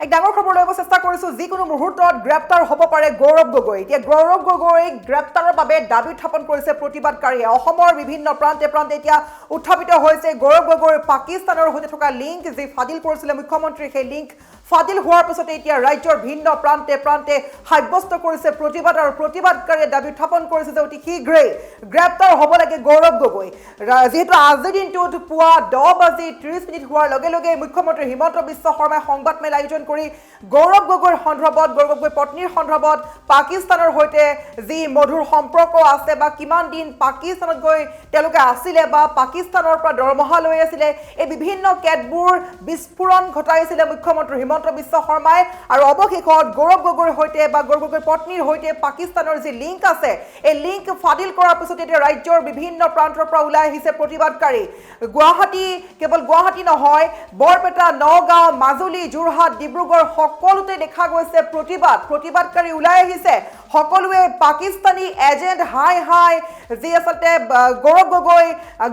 এক ডাঙৰ খবৰ লৈ চেষ্টা কৰিছো যিকোনো মুহূৰ্তত গ্ৰেপ্তাৰ হ'ব পাৰে গৌৰৱ গগৈ এতিয়া গৌৰৱ গগৈ গ্ৰেপ্তাৰৰ বাবে দাবী উত্থাপন কৰিছে প্ৰতিবাদকাৰীয়ে অসমৰ বিভিন্ন প্ৰান্তে প্ৰান্তে এতিয়া উত্থাপিত হৈছে গৌৰৱ গগৈৰ পাকিস্তানৰ সৈতে থকা লিংক যি ফাদিল কৰিছিলে মুখ্যমন্ত্ৰী সেই লিংক ফাদিল হোৱাৰ পিছতে এতিয়া ৰাজ্যৰ ভিন্ন প্ৰান্তে প্ৰান্তে সাব্যস্ত কৰিছে প্ৰতিবাদ আৰু প্ৰতিবাদকাৰীয়ে দাবী উত্থাপন কৰিছে যে অতি শীঘ্ৰেই গ্ৰেপ্তাৰ হ'ব লাগে গৌৰৱ গগৈ যেহেতু আজিৰ দিনটোত পুৱা 10:30 হোৱাৰ লগে লগে মুখ্যমন্ত্ৰী হিমন্ত বিশ্ব শৰ্মাই সংবাদমেল আয়োজন কৰি গৌৰৱ গগৈৰ সন্দৰ্ভত গৌৰৱ গগৈৰ পত্নীৰ সন্দৰ্ভত পাকিস্তানৰ সৈতে যি মধুৰ সম্পৰ্ক আছে বা কিমান দিন পাকিস্তানত গৈ তেওঁলোকে আছিলে বা পাকিস্তানৰ পৰা দৰমহা লৈ আছিলে এই বিভিন্ন কেতবোৰ বিস্ফোৰণ ঘটাইছিলে মুখ্যমন্ত্ৰী হিমন্ত বিশ্ব শৰ্মাই আৰু অৱশেষত গৌৰৱ গগৈৰ সৈতে বা গৌৰৱ গগৈৰ পত্নীৰ সৈতে পাকিস্তানৰ যি লিংক আছে এই লিংক ফাদিল কৰাৰ পিছত এতিয়া ৰাজ্যৰ বিভিন্ন প্ৰান্তৰ পৰা ওলাই আহিছে প্ৰতিবাদকাৰী গুৱাহাটী কেৱল গুৱাহাটী নহয় বৰপেটা নগাঁও মাজুলী যোৰহাট ডিব্ৰুগড় সকলোতে দেখা গৈছে প্ৰতিবাদকাৰী ওলাই আহিছে সকলোৱে পাকিস্তানী এজেন্ট হাই হাই যি আচলতে গৌৰৱ গগৈ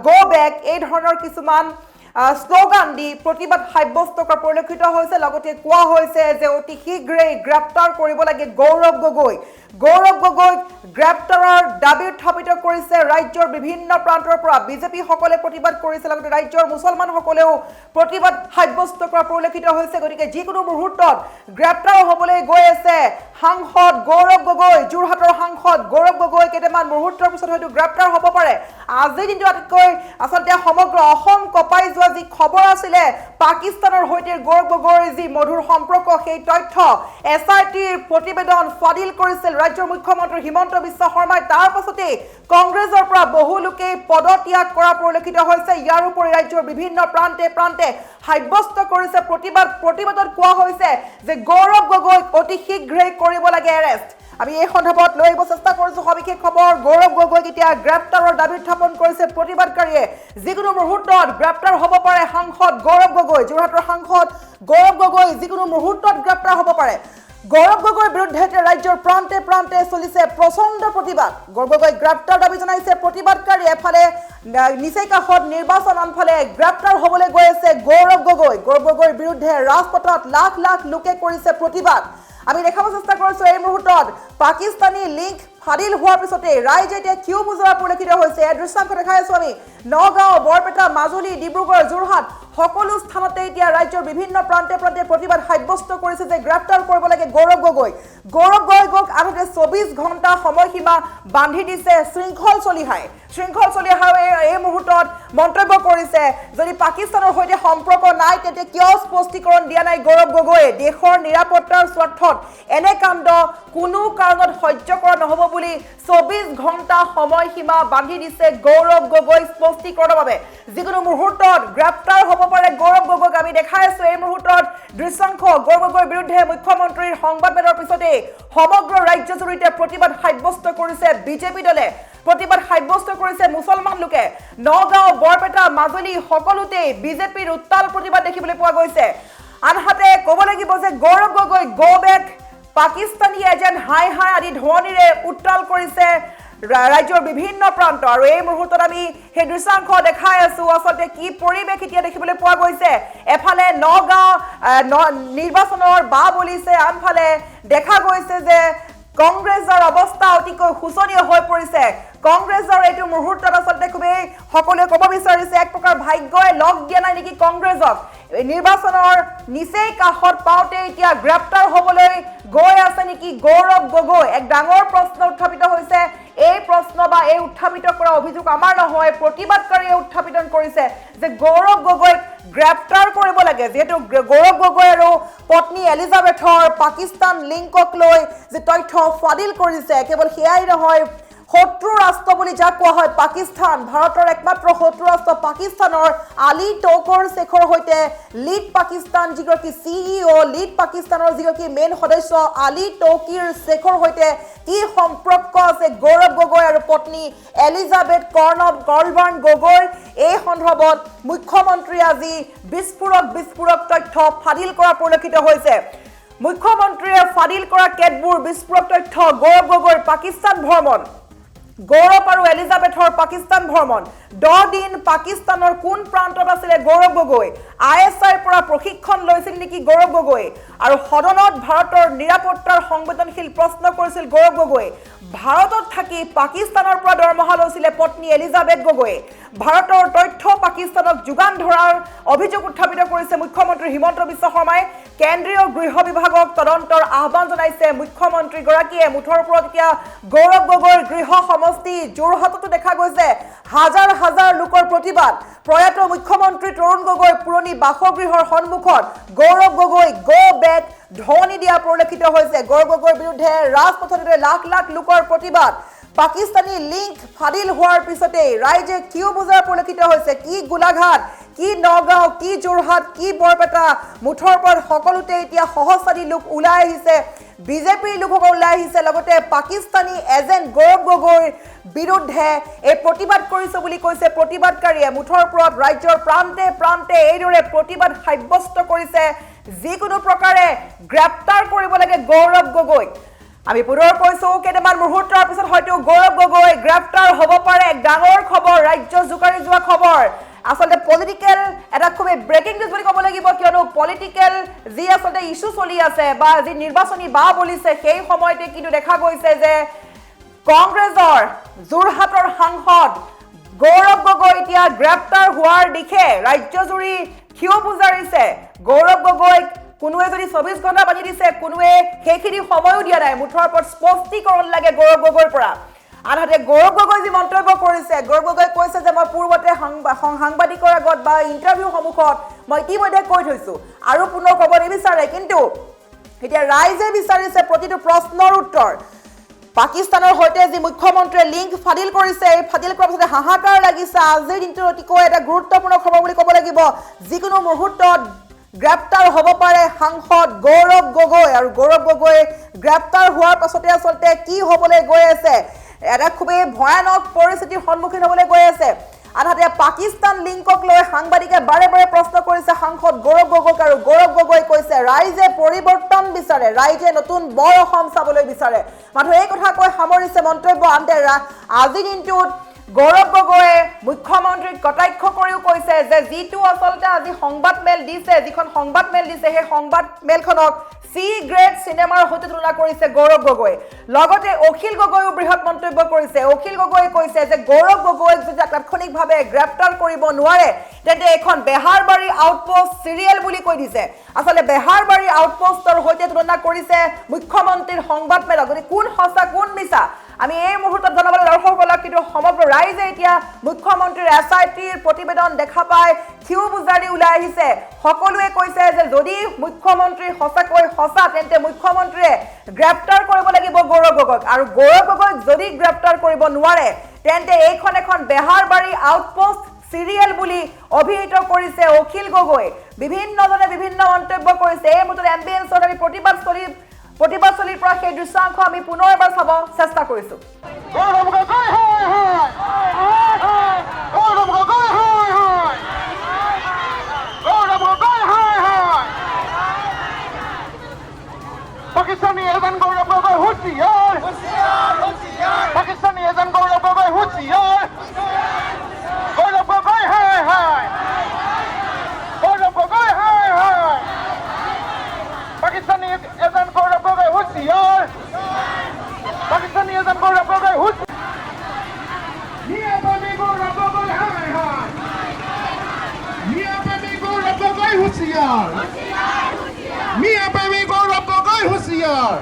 গো বেক এই ধৰণৰ কিছুমান স্লোগান দি প্ৰতিবাদ সাব্যস্ত কৰা পৰিলক্ষিত হৈছে লগতে কোৱা হৈছে যে অতি শীঘ্ৰেই গ্ৰেপ্তাৰ কৰিব লাগে গৌৰৱ গগৈ গ্ৰেপ্তাৰৰ দাবী উত্থাপিত কৰিছে ৰাজ্যৰ বিভিন্ন প্ৰান্তৰ পৰা বিজেপি সকলে প্ৰতিবাদ কৰিছে লগতে ৰাজ্যৰ মুছলমানসকলেও প্ৰতিবাদ সাব্যস্ত কৰা পৰিলক্ষিত হৈছে গতিকে যিকোনো মুহূৰ্তত গ্ৰেপ্তাৰ হ'বলৈ গৈ আছে সাংসদ গৌৰৱ গগৈ যোৰহাটৰ সাংসদ গৌৰৱ গগৈ কেইটামান মুহূৰ্তৰ পিছত হয়তো গ্ৰেপ্তাৰ হ'ব পাৰে আজিৰ দিনটো আটাইতকৈ আচলতে সমগ্ৰ অসম কপাই যোৱা যি খবৰ আছিলে পাকিস্তানৰ সৈতে গৌৰৱ গগৈৰ যি মধুৰ সম্পৰ্ক সেই তথ্য এছআইটিৰ প্ৰতিবেদন ফাদিল কৰিছিল ৰাজ্যৰ মুখ্যমন্ত্ৰী হিমন্ত বিশ্ব শৰ্মাই তাৰ পাছতে কংগ্ৰেছৰ পৰা বহু লোকে পদত্যাগ কৰা পৰিলক্ষিত হৈছে ইয়াৰ উপৰি ৰাজ্যৰ বিভিন্ন প্ৰান্তে প্ৰান্তে সাব্যস্ত কৰিছে প্ৰতিবাদত কোৱা হৈছে যে গৌৰৱ গগৈক অতি শীঘ্ৰেই কৰিব লাগে এৰেষ্ট আমি এই সন্দৰ্ভত লৈ আহিব চেষ্টা কৰিছো সবিশেষ খবৰ গৌৰৱ গগৈক এতিয়া গ্ৰেপ্তাৰৰ দাবী উত্থাপন কৰিছে প্ৰতিবাদকাৰীয়ে যিকোনো মুহূৰ্তত গ্ৰেপ্তাৰ হ'ব পাৰে সাংসদ গৌৰৱ গগৈ যোৰহাটৰ সাংসদ গৌৰৱ গগৈ যিকোনো মুহূৰ্তত গ্ৰেপ্তাৰ হ'ব পাৰে গৌৰৱ গগৈৰ বিৰুদ্ধে ৰাজ্যৰ প্ৰান্তে প্ৰান্তে চলিছে প্ৰচণ্ড প্ৰতিবাদ গৌৰৱ গগৈ গ্ৰেপ্তাৰ দাবী জনাইছে প্ৰতিবাদকাৰী এফালে নিচেই কাষত নিৰ্বাচন আনফালে গ্ৰেপ্তাৰ হ'বলৈ গৈ আছে গৌৰৱ গগৈৰ বিৰুদ্ধে ৰাজপথত লাখ লাখ লোকে কৰিছে প্ৰতিবাদ আমি দেখাব চেষ্টা কৰিছো এই মুহূৰ্তত পাকিস্তানী লিংক ফাদিল হোৱাৰ পিছতে ৰাইজে এতিয়া কিয় বুজোৱা পৰিলক্ষিত হৈছে এই দৃশ্যাংশ দেখাই আছো আমি নগাঁও বৰপেটা মাজুলী ডিব্ৰুগড় যোৰহাট সকলো স্থানতে এতিয়া ৰাজ্যৰ বিভিন্ন প্ৰান্তে প্ৰান্তে প্ৰতিবাদ সাব্যস্ত কৰিছে যে গ্ৰেপ্তাৰ কৰিব লাগে গৌৰৱ গগৈক আনহাতে 24 ঘণ্টা সময়সীমা বান্ধি দিছে শৃংখল চলিহাই এই মুহূৰ্তত মন্তব্য কৰিছে যদি পাকিস্তানৰ সৈতে সম্পৰ্ক নাই তেন্তে কিয় স্পষ্টীকৰণ দিয়া নাই গৌৰৱ গগৈয়ে দেশৰ নিৰাপত্তাৰ স্বাৰ্থত এনে কাণ্ড কোনো কাৰণত সহ্য কৰা নহ'ব বুলি 24 ঘণ্টা সময়সীমা বান্ধি দিছে গৌৰৱ গগৈ স্পষ্টীকৰণৰ বাবে যিকোনো মুহূৰ্তত গ্ৰেপ্তাৰ হ'ব পাৰে গৌৰৱ গগৈক আমি দেখাই আছো এই মুহূৰ্তত দৃশ্যাংশ গৌৰৱ গগৈৰ বিৰুদ্ধে মুখ্যমন্ত্ৰীৰ সংবাদমেলৰ পিছতে সমগ্ৰ ৰাজ্যজুৰিতে প্ৰতিবাদ সাব্যস্ত কৰিছে বিজেপি দলে প্ৰতিবাদ সাব্যস্ত কৰিছে মুছলমান লোকে নগাঁও বৰপেটা মাজুলী সকলোতে বিজেপিৰ উত্তাল প্ৰতিবাদ দেখিবলৈ পোৱা গৈছে আনহাতে ক'ব লাগিব যে Gaurav Gogoi go back Pakistani agent হাই হাই আদি ধ্বনিৰে উত্তাল কৰিছে ৰাজ্যৰ বিভিন্ন প্ৰান্ত আৰু এই মুহূৰ্তত আমি সেই দৃশ্যাংশ দেখাই আছো আচলতে কি পৰিৱেশ এতিয়া দেখিবলৈ পোৱা গৈছে এফালে নগাঁও নিৰ্বাচনৰ বা বলিছে আনফালে দেখা গৈছে যে কংগ্ৰেছৰ অৱস্থা অতিকৈ শোচনীয় হৈ পৰিছে কংগ্ৰেছৰ এইটো মুহূৰ্তত আচলতে খুবেই সকলোৱে ক'ব বিচাৰিছে এক প্ৰকাৰ ভাগ্যই লগ দিয়া নাই নেকি কংগ্ৰেছক নিৰ্বাচনৰ নিচেই কাষত পাওঁতে এতিয়া গ্ৰেপ্তাৰ হ'বলৈ গৈ আছে নেকি গৌৰৱ গগৈ এক ডাঙৰ প্ৰশ্ন উত্থাপিত হৈছে এই প্ৰশ্ন বা এই উত্থাপিত কৰা অভিযোগ আমাৰ নহয় প্ৰতিবাদকাৰীয়ে উত্থাপিত কৰিছে যে গৌৰৱ গগৈক গ্ৰেপ্তাৰ কৰিব লাগে যেহেতু গৌৰৱ গগৈ আৰু পত্নী এলিজাবেথৰ পাকিস্তান লিংকক লৈ যে তথ্য ফাদিল কৰিছে কেৱল সেয়াই নহয় শত্ৰু ৰাষ্ট্ৰ বুলি যাক কোৱা হয় পাকিস্তান ভাৰতৰ একমাত্ৰ শত্ৰু ৰাষ্ট্ৰ পাকিস্তানৰ আলী টৌকৰ শেখৰ হৈতে লিড পাকিস্তান যিগৰাকী সিইও লিড পাকিস্তানৰ যিগৰাকী মেইন সদস্য আলী টৌকিৰ শেখৰ হৈতে কি সম্পৰ্ক আছে গৌৰৱ গগৈ আৰু পত্নী এলিজাবেথ কৰ্ণবাৰ্ণ গগৈৰ এই সন্দৰ্ভত মুখ্যমন্ত্ৰী আজি বিস্ফোৰক তথ্য ফাদিল কৰা পৰিলক্ষিত হৈছে মুখ্যমন্ত্ৰীয়ে ফাদিল কৰা কেতবোৰ বিস্ফোৰক তথ্য গৌৰৱ গগৈৰ পাকিস্তান ভ্ৰমণ গৌৰৱ আৰু এলিজাবেথৰ পাকিস্তান ভ্ৰমণ 10 দিন পাকিস্তানৰ কোন প্ৰান্তত আছিল গৌৰৱ গগৈ ISIৰ পৰা প্ৰশিক্ষণ লৈছিল নেকি গৌৰৱ গগৈ আৰু সদনত ভাৰতৰ নিৰাপত্তাৰ সংবেদনশীল প্ৰশ্ন কৰিছিল গৌৰৱ গগৈ ভাৰতত থাকি পাকিস্তানৰ পৰা দৰমহা লৈছিলে পত্নী এলিজাবেথ গগৈ ভাৰতৰ তথ্য পাকিস্তানক যোগান ধৰাৰ অভিযোগ উত্থাপিত কৰিছে মুখ্যমন্ত্ৰী হিমন্ত বিশ্ব শৰ্মাই কেন্দ্ৰীয় গৃহ বিভাগক তদন্তৰ আহ্বান জনাইছে মুখ্যমন্ত্ৰী গৰাকীয়ে মুঠৰ ওপৰত এতিয়া গৌৰৱ গগৈৰ গৃহ সমষ্টি যোৰহাটতো দেখা গৈছে হাজাৰ হাজাৰ লোকৰ প্ৰতিবাদ প্ৰয়াত মুখ্যমন্ত্ৰী তৰুণ গগৈ পুৰণি বাসগৃহৰ সন্মুখত গৌৰৱ গগৈ গো বেক ধ্বনি দিয়া পৰিলক্ষিত হৈছে গৌৰৱ গগৈৰ বিৰুদ্ধে ৰাজপথলৈ লাখ লাখ লোকৰ প্ৰতিবাদ পাকিস্তানী লিংক ফাদিল হোৱাৰ পিছতে ৰাইজে কিয় বুজাৰ পৰিলক্ষিত হৈছে কি গোলাঘাট কি নগাঁও কি যোৰহাট কি বৰপেটা মুঠৰ ওপৰত সকলোতে এতিয়া সহস্ৰাধিক লোক ওলাই আহিছে বিজেপিৰ লোকসকল ওলাই আহিছে লগতে পাকিস্তানী এজেণ্ট গৌৰৱ গগৈৰ বিৰুদ্ধে এই প্ৰতিবাদ কৰিছে বুলি কৈছে প্ৰতিবাদকাৰীয়ে মুঠৰ ওপৰত ৰাজ্যৰ প্ৰান্তে প্ৰান্তে এইদৰে প্ৰতিবাদ সাব্যস্ত কৰিছে যিকোনো প্ৰকাৰে গ্ৰেপ্তাৰ কৰিব লাগে গৌৰৱ গগৈক আমি পুনৰ কৈছো কেইটামান মুহূৰ্তৰ পিছত হয়তো গৌৰৱ গগৈ গ্ৰেপ্তাৰ হ'ব পাৰে এক ডাঙৰ খবৰ ৰাজ্য জোকাৰি যোৱা খবৰ আসলে পলিটিক্যাল এটা খুবই ব্রেকিং নিউজ বুলি ক'ব লাগিব কিয়নো পলিটিক্যাল যি আসলে ইস্যু চলি আছে বা যি নিৰ্বাচনী বা বলিছে সেই সময়তে কিন্তু দেখা গৈছে যে কংগ্ৰেছৰ যোৰহাটৰ সাংসদ গৌৰৱ গগৈ এতিয়া গ্ৰেপ্তাৰ হোৱাৰ দিশে ৰাজ্যজুৰি ক্ষিয় বুজাৰিছে গৌৰৱ গগৈক কোনোৱে যদি 24 ঘণ্টা বান্ধি দিছে কোনোৱে সেইখিনি সময়ও দিয়া নাই মুঠৰ ওপৰত স্পষ্টীকৰণ লাগে গৌৰৱ গগৈৰ পৰা আনহাতে গৌৰৱ গগৈ যি মন্তব্য কৰিছে গৌৰৱ গগৈ কৈছে যে মই পূৰ্বতে সাংবাদিকৰ আগত বা ইণ্টাৰভিউ সন্মুখত মই ইতিমধ্যে কৈ থৈছো আৰু পুনৰ ক'ব নিবিচাৰে কিন্তু এতিয়া ৰাইজে বিচাৰিছে প্ৰতিটো প্ৰশ্নৰ উত্তৰ পাকিস্তানৰ সৈতে যি মুখ্যমন্ত্ৰীয়ে লিংক ফাদিল কৰিছে এই ফাদিল কৰাৰ পিছতে হাহাকাৰ লাগিছে আজিৰ দিনটোৰ অতিকৈ এটা গুৰুত্বপূৰ্ণ খবৰ বুলি ক'ব লাগিব যিকোনো মুহূৰ্তত গ্ৰেপ্তাৰ হ'ব পাৰে সাংসদ গৌৰৱ গগৈ আৰু গৌৰৱ গগৈ গ্ৰেপ্তাৰ হোৱাৰ পাছতে আচলতে কি হ'বলৈ গৈ আছে এটা খুবেই ভয়ানক পৰিস্থিতিৰ সন্মুখীন হ'বলৈ গৈ আছে আনহাতে পাকিস্তান লিংকক লৈ সাংবাদিকে বাৰে বাৰে প্ৰশ্ন কৰিছে সাংসদ গৌৰৱ গগৈক আৰু গৌৰৱ গগৈ কৈছে ৰাইজে পৰিৱৰ্তন বিচাৰে ৰাইজে নতুন বৰ অসম চাবলৈ বিচাৰে মাত্ৰ এই কথা কৈ সামৰিছে মন্তব্য আনতে আজি দিনটোত গৌৰৱ গগৈয়ে মুখ্যমন্ত্ৰীক কটাক্ষ কৰিও কৈছে যে যিটো আচলতে আজি সংবাদ মেল দিছে যিখন সংবাদ মেল দিছে সেই সংবাদ মেলখনক সি গ্ৰেড সিনেমাৰ সৈতে তুলনা কৰিছে গৌৰৱ গগৈ লগতে অখিল গগৈও বৃহৎ মন্তব্য কৰিছে অখিল গগৈ কৈছে যে গৌৰৱ গগৈক যদি তাৎক্ষণিকভাৱে গ্ৰেপ্তাৰ কৰিব নোৱাৰে তেন্তে এখন বেহাৰবাৰী আউটপোষ্ট সিৰিয়েল বুলি কৈ দিছে আসলে বেহাৰবাৰী আউটপোষ্টৰ সৈতে তুলনা কৰিছে মুখ্যমন্ত্ৰীৰ সংবাদ মেলক গতিকে কোন সঁচা কোন মিছা আমি এই মুহূৰ্তত জনাবলৈ দৰ্শকসকলক কিন্তু সমগ্ৰ ৰাইজে এতিয়া মুখ্যমন্ত্ৰীৰ SITৰ প্ৰতিবেদন দেখা পায় ক্ষিয় বুজাৰি ওলাই আহিছে সকলোৱে কৈছে যে যদি মুখ্যমন্ত্ৰী সঁচাকৈ সঁচা তেন্তে মুখ্যমন্ত্ৰীয়ে গ্ৰেপ্তাৰ কৰিব লাগিব গৌৰৱ গগৈক আৰু গৌৰৱ গগৈক যদি গ্ৰেপ্তাৰ কৰিব নোৱাৰে তেন্তে এইখন এখন বেহাৰবাৰী আউটপোষ্ট সিৰিয়েল বুলি অভিহিত কৰিছে অখিল গগৈ বিভিন্নজনে বিভিন্ন মন্তব্য কৰিছে এই মুহূৰ্তত এম্বিয়েন্সত আমি প্ৰতিবাদস্থলীৰ পৰা সেই দৃশ্যাংশ আমি পুনৰ এবাৰ চাব চেষ্টা কৰিছো গৌৰৱ গগৈ হয় হয় গৌৰৱ গগৈ হয় হয় গৌৰৱ গগৈ হয় হয় পাকিস্তানী এজন গৌৰৱ গগৈ হুঁচিয়াৰ পাকিস্তানী এজন গৌৰৱ গগৈ হুঁচিয়াৰ গৌৰৱ গগৈ হয় হয় গৌৰৱ গগৈ হয় হয় পাকিস্তানী এজন গৌৰৱ গগৈ হুঁচিয়াৰ পাকিস্তানী এজন গৌৰৱ গগৈ হুঁচিয়াৰ মিয়াবামী গৌৰৱ গগৈ হয় হয় মিয়াবামী গৌৰৱ গগৈ হুঁচিয়াৰ মিয়াবামী গৌৰৱ গগৈ হুঁচিয়াৰ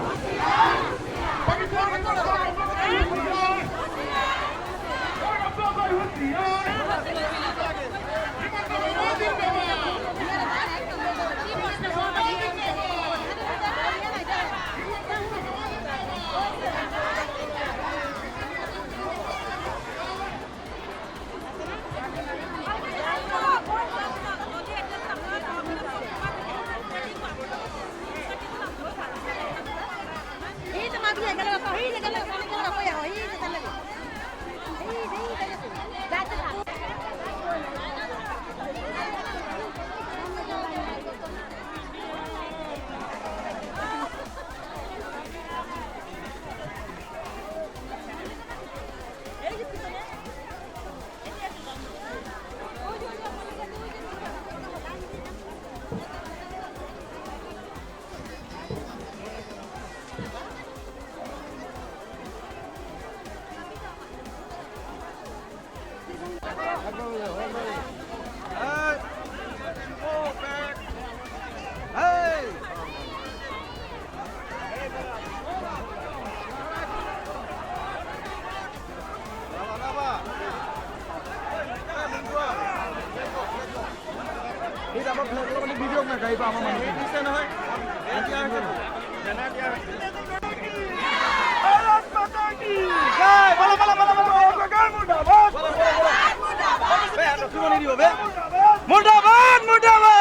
মুৰ্দাবাদ মুৰ্দাবাদ